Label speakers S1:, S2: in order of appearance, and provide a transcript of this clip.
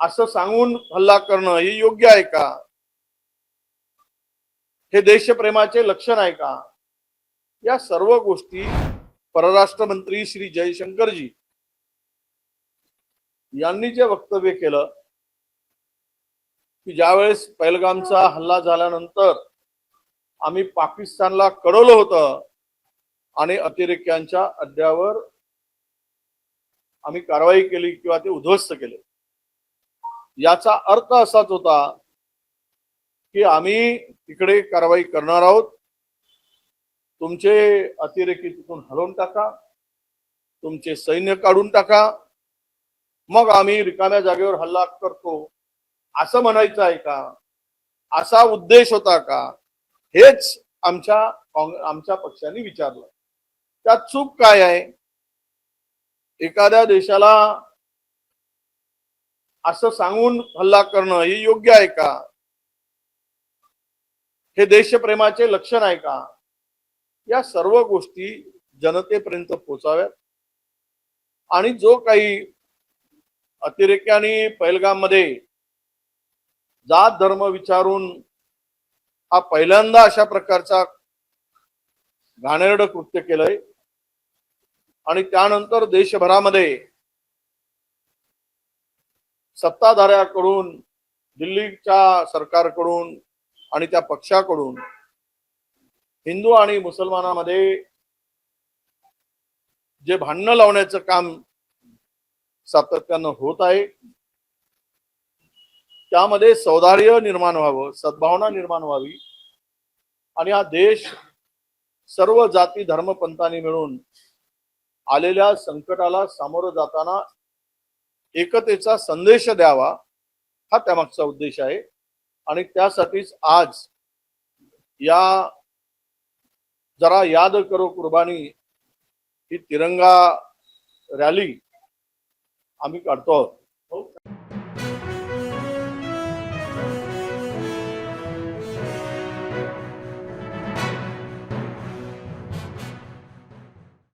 S1: असं सांगून हल्ला करणं हे योग्य आहे का? हे देशप्रेमाचे लक्षण आहे का? या सर्व गोष्टी परराष्ट्र मंत्री श्री जयशंकरजी यांनी जे वक्तव्य केलं की ज्यावेळेस पहलगामचा हल्ला झाल्यानंतर आम्ही पाकिस्तानला कळवलं होतं आणि अतिरेक्यांच्या अड्ड्यावर आम्ही कारवाई केली किंवा ते उद्ध्वस्त केले, याचा अर्थ असाच होता की आम्ही तिकडे कारवाई करणार आहोत, तुमचे अतिरेकी तिथून हलवून टाका, तुमचे सैन्य काढून टाका, मग आम्ही रिकाम्या जागेवर हल्ला करतो असं म्हणायचं आहे का? असा उद्देश होता का? हेच आमच्या पक्षाने विचारलं. त्यात चूक काय आहे? एखाद्या देशाला असं सांगून हल्ला करणं हे योग्य आहे का? हे देशप्रेमाचे लक्षण आहे का? या सर्व गोष्टी जनतेपर्यंत पोहोचाव्यात आणि जो काही अतिरेक्यांनी पहलगाम मध्ये जात धर्म विचारून हा पहिल्यांदा अशा प्रकारचा घाणेरडं कृत्य केलंय आणि त्यानंतर देशभरामध्ये सत्ताधाऱ्याकडून, दिल्लीच्या सरकारकडून आणि त्या पक्षाकडून हिंदू आणि मुसलमानामध्ये जे भांडणं लावण्याचं काम सातत्यानं होत आहे, त्यामध्ये सौहार्द निर्माण व्हावं, सद्भावना निर्माण व्हावी आणि हा देश सर्व जाती धर्मपंथांनी मिळून आलेल्या संकटाला सामोरं जाताना एकतेचा संदेश द्यावा, हा त्यामागचा उद्देश आहे. आणि त्यासाठीच आज या जरा याद करो कुर्बानी ही तिरंगा रॅली आम्ही काढतो आहोत.